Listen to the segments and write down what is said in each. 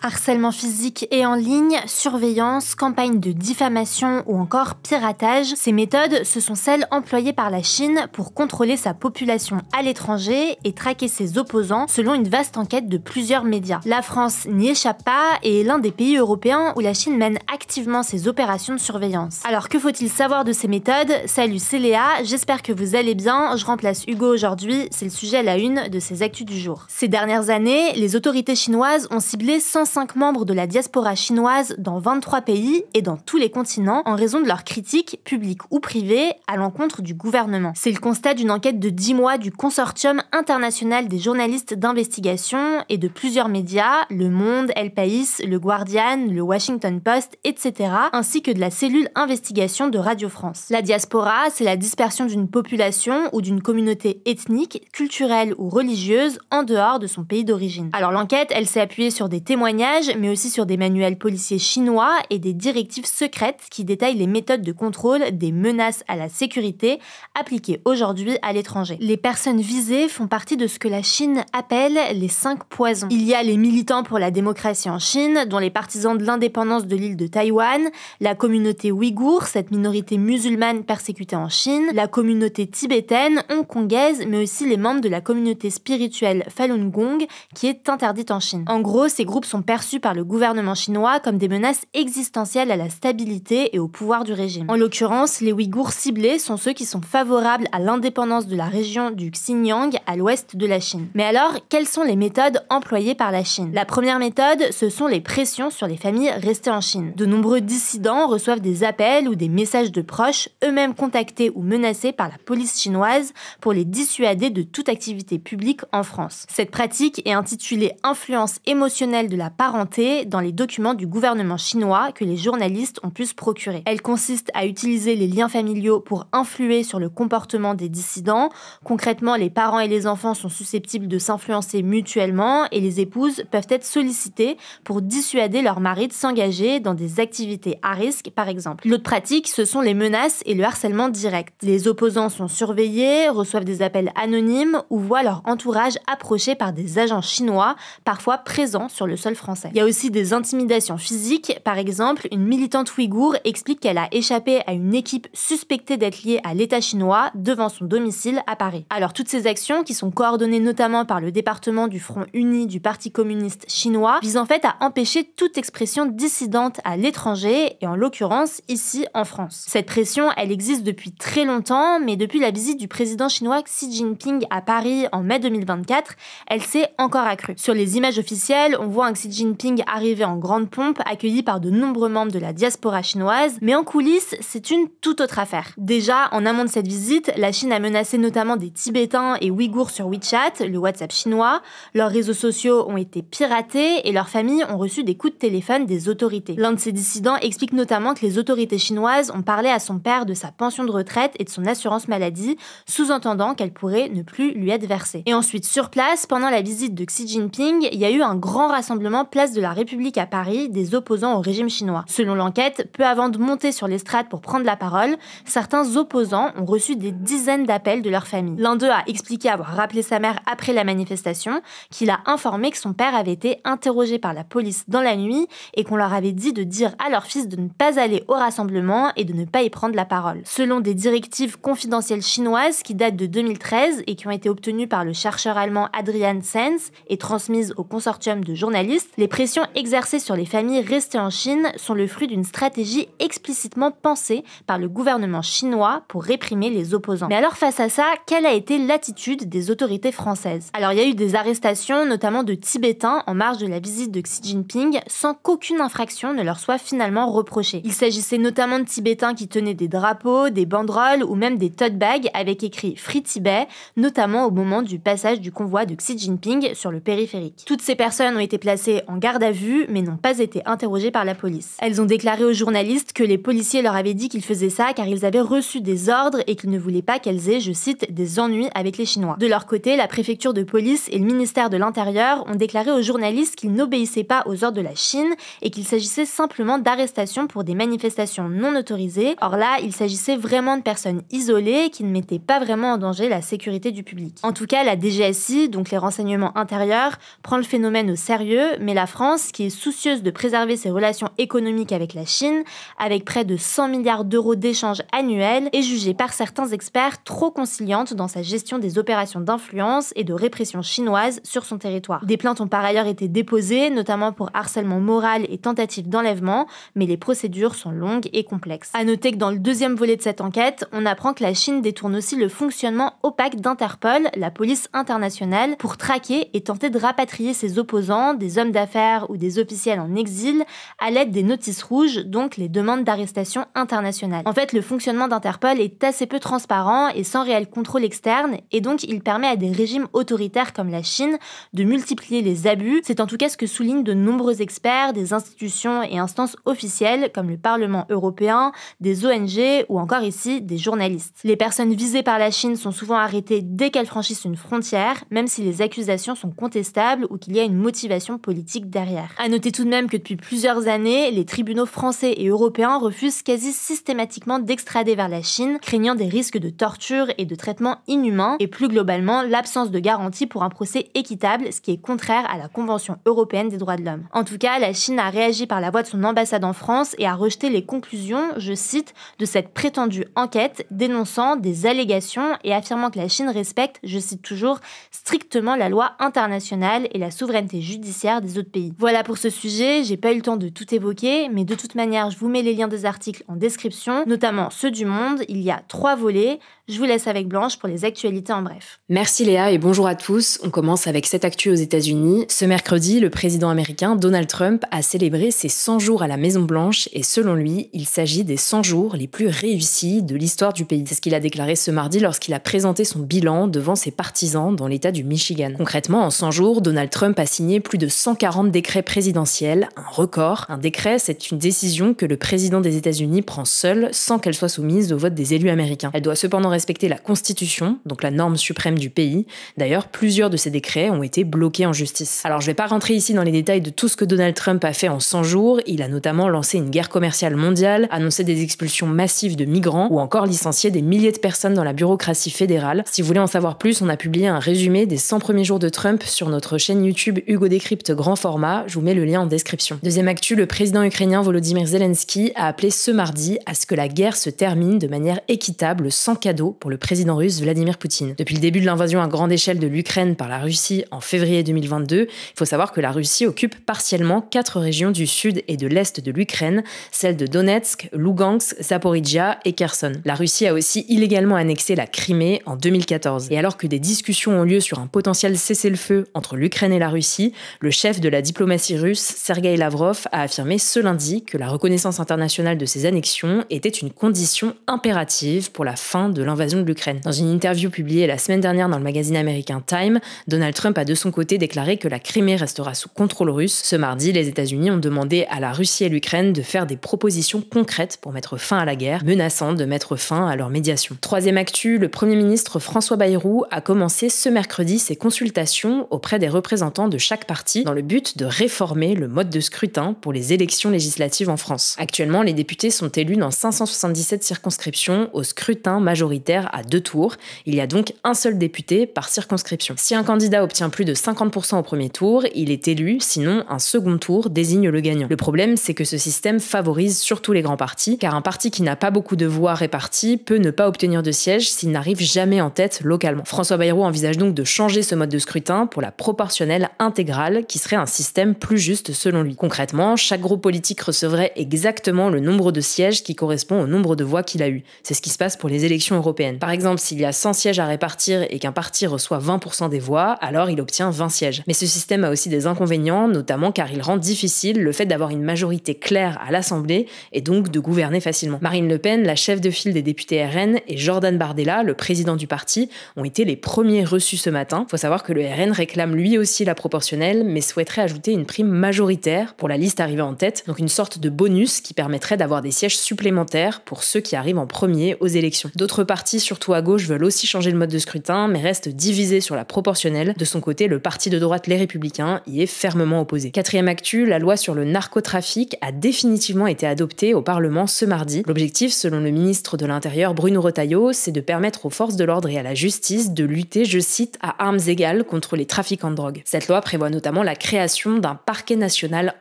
Harcèlement physique et en ligne, surveillance, campagne de diffamation ou encore piratage, ces méthodes, ce sont celles employées par la Chine pour contrôler sa population à l'étranger et traquer ses opposants selon une vaste enquête de plusieurs médias. La France n'y échappe pas et est l'un des pays européens où la Chine mène activement ses opérations de surveillance. Alors que faut-il savoir de ces méthodes? Salut, c'est Léa, j'espère que vous allez bien, je remplace Hugo aujourd'hui, c'est le sujet à la une de ces actus du jour. Ces dernières années, les autorités chinoises ont ciblé 105 membres de la diaspora chinoise dans 23 pays et dans tous les continents en raison de leurs critiques, publiques ou privées, à l'encontre du gouvernement. C'est le constat d'une enquête de 10 mois du Consortium international des journalistes d'investigation et de plusieurs médias, Le Monde, El País, Le Guardian, Le Washington Post, etc., ainsi que de la cellule investigation de Radio France. La diaspora, c'est la dispersion d'une population ou d'une communauté ethnique, culturelle ou religieuse en dehors de son pays d'origine. Alors l'enquête, elle s'est appuyée sur des témoignages, mais aussi sur des manuels policiers chinois et des directives secrètes qui détaillent les méthodes de contrôle des menaces à la sécurité appliquées aujourd'hui à l'étranger. Les personnes visées font partie de ce que la Chine appelle les 5 poisons. Il y a les militants pour la démocratie en Chine, dont les partisans de l'indépendance de l'île de Taïwan, la communauté ouïghour, cette minorité musulmane persécutée en Chine, la communauté tibétaine, hongkongaise, mais aussi les membres de la communauté spirituelle Falun Gong, qui est interdite en Chine. En gros, ces groupes sont perçus par le gouvernement chinois comme des menaces existentielles à la stabilité et au pouvoir du régime. En l'occurrence, les Ouïghours ciblés sont ceux qui sont favorables à l'indépendance de la région du Xinjiang à l'ouest de la Chine. Mais alors, quelles sont les méthodes employées par la Chine? La première méthode, ce sont les pressions sur les familles restées en Chine. De nombreux dissidents reçoivent des appels ou des messages de proches, eux-mêmes contactés ou menacés par la police chinoise pour les dissuader de toute activité publique en France. Cette pratique est intitulée influence émotionnelle de la parenté dans les documents du gouvernement chinois que les journalistes ont pu se procurer. Elle consiste à utiliser les liens familiaux pour influer sur le comportement des dissidents. Concrètement, les parents et les enfants sont susceptibles de s'influencer mutuellement et les épouses peuvent être sollicitées pour dissuader leur mari de s'engager dans des activités à risque, par exemple. L'autre pratique, ce sont les menaces et le harcèlement direct. Les opposants sont surveillés, reçoivent des appels anonymes ou voient leur entourage approché par des agents chinois, parfois présents sur le sol français. Il y a aussi des intimidations physiques. Par exemple, une militante ouïghour explique qu'elle a échappé à une équipe suspectée d'être liée à l'État chinois devant son domicile à Paris. Alors toutes ces actions, qui sont coordonnées notamment par le département du Front Uni du Parti communiste chinois, visent en fait à empêcher toute expression dissidente à l'étranger et en l'occurrence ici en France. Cette pression, elle existe depuis très longtemps, mais depuis la visite du président chinois Xi Jinping à Paris en mai 2024, elle s'est encore accrue. Sur les images officielles, on voit un Xi Jinping arriver en grande pompe, accueilli par de nombreux membres de la diaspora chinoise, mais en coulisses, c'est une toute autre affaire. Déjà, en amont de cette visite, la Chine a menacé notamment des Tibétains et Ouïghours sur WeChat, le WhatsApp chinois. Leurs réseaux sociaux ont été piratés et leurs familles ont reçu des coups de téléphone des autorités. L'un de ces dissidents explique notamment que les autorités chinoises ont parlé à son père de sa pension de retraite et de son assurance maladie, sous-entendant qu'elle pourrait ne plus lui être versée. Et ensuite, sur place, pendant la visite de Xi Jinping, il y a eu un grand rassemblement place de la République à Paris des opposants au régime chinois. Selon l'enquête, peu avant de monter sur l'estrade pour prendre la parole, certains opposants ont reçu des dizaines d'appels de leur famille. L'un d'eux a expliqué avoir rappelé sa mère après la manifestation, qu'il a informé que son père avait été interrogé par la police dans la nuit et qu'on leur avait dit de dire à leur fils de ne pas aller au rassemblement et de ne pas y prendre la parole. Selon des directives confidentielles chinoises qui datent de 2013 et qui ont été obtenues par le chercheur allemand Adrian Zenz et transmises au consortium de journalistes, les pressions exercées sur les familles restées en Chine sont le fruit d'une stratégie explicitement pensée par le gouvernement chinois pour réprimer les opposants. Mais alors face à ça, quelle a été l'attitude des autorités françaises? Alors il y a eu des arrestations, notamment de Tibétains, en marge de la visite de Xi Jinping, sans qu'aucune infraction ne leur soit finalement reprochée. Il s'agissait notamment de Tibétains qui tenaient des drapeaux, des banderoles ou même des tote bags avec écrit Free Tibet, notamment au moment du passage du convoi de Xi Jinping sur le périphérique. Toutes ces personnes ont été placées en garde à vue, mais n'ont pas été interrogées par la police. Elles ont déclaré aux journalistes que les policiers leur avaient dit qu'ils faisaient ça car ils avaient reçu des ordres et qu'ils ne voulaient pas qu'elles aient, je cite, des ennuis avec les Chinois. De leur côté, la préfecture de police et le ministère de l'Intérieur ont déclaré aux journalistes qu'ils n'obéissaient pas aux ordres de la Chine et qu'il s'agissait simplement d'arrestations pour des manifestations non autorisées. Or là, il s'agissait vraiment de personnes isolées qui ne mettaient pas vraiment en danger la sécurité du public. En tout cas, la DGSI, donc les renseignements intérieurs, prend le phénomène au sérieux, mais la France, qui est soucieuse de préserver ses relations économiques avec la Chine, avec près de 100 milliards d'euros d'échanges annuels, est jugée par certains experts trop conciliante dans sa gestion des opérations d'influence et de répression chinoise sur son territoire. Des plaintes ont par ailleurs été déposées, notamment pour harcèlement moral et tentative d'enlèvement, mais les procédures sont longues et complexes. À noter que dans le deuxième volet de cette enquête, on apprend que la Chine détourne aussi le fonctionnement opaque d'Interpol, la police internationale, pour traquer et tenter de rapatrier ses opposants, des hommes d'affaires ou des officiels en exil, à l'aide des notices rouges, donc les demandes d'arrestation internationale. En fait, le fonctionnement d'Interpol est assez peu transparent et sans réel contrôle externe, et donc il permet à des régimes autoritaires comme la Chine de multiplier les abus. C'est en tout cas ce que soulignent de nombreux experts, des institutions et instances officielles comme le Parlement européen, des ONG ou encore ici des journalistes. Les personnes visées par la Chine sont souvent arrêtées dès qu'elles franchissent une frontière, même si les accusations sont contestables ou qu'il y a une motivation politique derrière. À noter tout de même que depuis plusieurs années, les tribunaux français et européens refusent quasi systématiquement d'extrader vers la Chine, craignant des risques de torture et de traitement inhumain, et plus globalement l'absence de garantie pour un procès équitable, ce qui est contraire à la Convention européenne des droits de l'homme. En tout cas, la Chine a réagi par la voix de son ambassade en France et a rejeté les conclusions, je cite, de cette prétendue enquête, dénonçant des allégations et affirmant que la Chine respecte, je cite toujours, strictement la loi internationale et la souveraineté judiciaire des autres pays. Voilà pour ce sujet, j'ai pas eu le temps de tout évoquer, mais de toute manière, je vous mets les liens des articles en description, notamment ceux du Monde. Il y a 3 volets. Je vous laisse avec Blanche pour les actualités en bref. Merci Léa et bonjour à tous. On commence avec cette actu aux États-Unis. Ce mercredi, le président américain Donald Trump a célébré ses 100 jours à la Maison-Blanche et selon lui, il s'agit des 100 jours les plus réussis de l'histoire du pays. C'est ce qu'il a déclaré ce mardi lorsqu'il a présenté son bilan devant ses partisans dans l'État du Michigan. Concrètement, en 100 jours, Donald Trump a signé plus de 140 décrets présidentiels, un record. Un décret, c'est une décision que le président des États-Unis prend seul sans qu'elle soit soumise au vote des élus américains. Elle doit cependant respecter la Constitution, donc la norme suprême du pays. D'ailleurs, plusieurs de ces décrets ont été bloqués en justice. Alors, je vais pas rentrer ici dans les détails de tout ce que Donald Trump a fait en 100 jours. Il a notamment lancé une guerre commerciale mondiale, annoncé des expulsions massives de migrants ou encore licencié des milliers de personnes dans la bureaucratie fédérale. Si vous voulez en savoir plus, on a publié un résumé des 100 premiers jours de Trump sur notre chaîne YouTube Hugo Décrypte grand format. Je vous mets le lien en description. Deuxième actu, le président ukrainien Volodymyr Zelensky a appelé ce mardi à ce que la guerre se termine de manière équitable, sans cadeau, pour le président russe Vladimir Poutine. Depuis le début de l'invasion à grande échelle de l'Ukraine par la Russie en février 2022, il faut savoir que la Russie occupe partiellement 4 régions du sud et de l'est de l'Ukraine, celles de Donetsk, Lugansk, Zaporizhia et Kherson. La Russie a aussi illégalement annexé la Crimée en 2014. Et alors que des discussions ont lieu sur un potentiel cessez-le-feu entre l'Ukraine et la Russie, le chef de la diplomatie russe, Sergueï Lavrov, a affirmé ce lundi que la reconnaissance internationale de ces annexions était une condition impérative pour la fin de l'invasion de l'Ukraine. Dans une interview publiée la semaine dernière dans le magazine américain Time, Donald Trump a de son côté déclaré que la Crimée restera sous contrôle russe. Ce mardi, les États-Unis ont demandé à la Russie et l'Ukraine de faire des propositions concrètes pour mettre fin à la guerre, menaçant de mettre fin à leur médiation. Troisième actu, le Premier ministre François Bayrou a commencé ce mercredi ses consultations auprès des représentants de chaque parti dans le but de réformer le mode de scrutin pour les élections législatives en France. Actuellement, les députés sont élus dans 577 circonscriptions au scrutin majoritaire à 2 tours. Il y a donc un seul député par circonscription. Si un candidat obtient plus de 50% au premier tour, il est élu, sinon un second tour désigne le gagnant. Le problème, c'est que ce système favorise surtout les grands partis, car un parti qui n'a pas beaucoup de voix réparties peut ne pas obtenir de siège s'il n'arrive jamais en tête localement. François Bayrou envisage donc de changer ce mode de scrutin pour la proportionnelle intégrale, qui serait un système plus juste selon lui. Concrètement, chaque groupe politique recevrait exactement le nombre de sièges qui correspond au nombre de voix qu'il a eu. C'est ce qui se passe pour les élections européennes. Par exemple, s'il y a 100 sièges à répartir et qu'un parti reçoit 20% des voix, alors il obtient 20 sièges. Mais ce système a aussi des inconvénients, notamment car il rend difficile le fait d'avoir une majorité claire à l'Assemblée et donc de gouverner facilement. Marine Le Pen, la chef de file des députés RN, et Jordan Bardella, le président du parti, ont été les premiers reçus ce matin. Faut savoir que le RN réclame lui aussi la proportionnelle, mais souhaiterait ajouter une prime majoritaire pour la liste arrivée en tête, donc une sorte de bonus qui permettrait d'avoir des sièges supplémentaires pour ceux qui arrivent en premier aux élections. D'autres partis, surtout à gauche, veulent aussi changer le mode de scrutin, mais restent divisés sur la proportionnelle. De son côté, le parti de droite Les Républicains y est fermement opposé. Quatrième actu, la loi sur le narcotrafic a définitivement été adoptée au Parlement ce mardi. L'objectif, selon le ministre de l'Intérieur Bruno Retailleau, c'est de permettre aux forces de l'ordre et à la justice de lutter, je cite, à armes égales contre les trafiquants de drogue. Cette loi prévoit notamment la création création d'un parquet national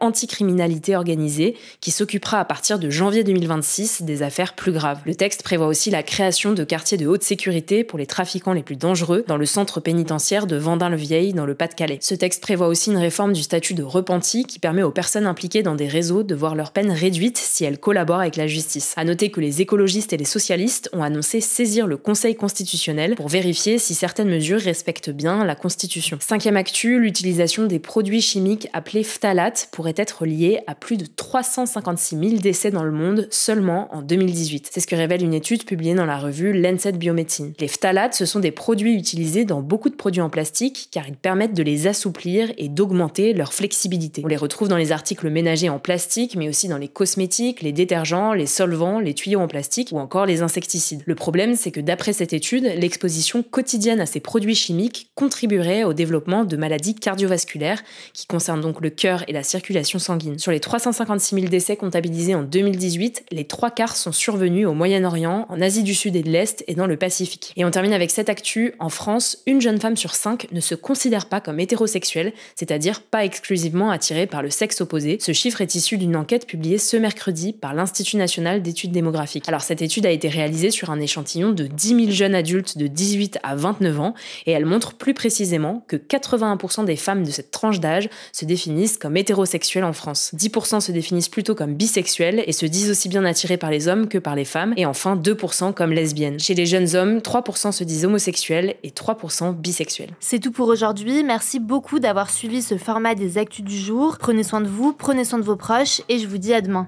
anticriminalité organisée qui s'occupera à partir de janvier 2026 des affaires plus graves. Le texte prévoit aussi la création de quartiers de haute sécurité pour les trafiquants les plus dangereux dans le centre pénitentiaire de Vendin-le-Vieil dans le Pas-de-Calais. Ce texte prévoit aussi une réforme du statut de repenti qui permet aux personnes impliquées dans des réseaux de voir leur peine réduite si elles collaborent avec la justice. À noter que les écologistes et les socialistes ont annoncé saisir le Conseil constitutionnel pour vérifier si certaines mesures respectent bien la Constitution. Cinquième actu, l'utilisation des produits chimiques appelés phtalates pourrait être liée à plus de 356 000 décès dans le monde seulement en 2018. C'est ce que révèle une étude publiée dans la revue Lancet Biomedicine. Les phtalates, ce sont des produits utilisés dans beaucoup de produits en plastique car ils permettent de les assouplir et d'augmenter leur flexibilité. On les retrouve dans les articles ménagers en plastique, mais aussi dans les cosmétiques, les détergents, les solvants, les tuyaux en plastique ou encore les insecticides. Le problème, c'est que d'après cette étude, l'exposition quotidienne à ces produits chimiques contribuerait au développement de maladies cardiovasculaires qui concernent donc le cœur et la circulation sanguine. Sur les 356 000 décès comptabilisés en 2018, les 3/4 sont survenus au Moyen-Orient, en Asie du Sud et de l'Est et dans le Pacifique. Et on termine avec cette actu. En France, une jeune femme sur 5 ne se considère pas comme hétérosexuelle, c'est-à-dire pas exclusivement attirée par le sexe opposé. Ce chiffre est issu d'une enquête publiée ce mercredi par l'Institut national d'études démographiques. Alors cette étude a été réalisée sur un échantillon de 10 000 jeunes adultes de 18 à 29 ans et elle montre plus précisément que 81% des femmes de cette tranche d'âge se définissent comme hétérosexuelles en France. 10% se définissent plutôt comme bisexuelles et se disent aussi bien attirées par les hommes que par les femmes et enfin 2% comme lesbiennes. Chez les jeunes hommes, 3% se disent homosexuels et 3% bisexuels. C'est tout pour aujourd'hui. Merci beaucoup d'avoir suivi ce format des actus du jour. Prenez soin de vous, prenez soin de vos proches et je vous dis à demain.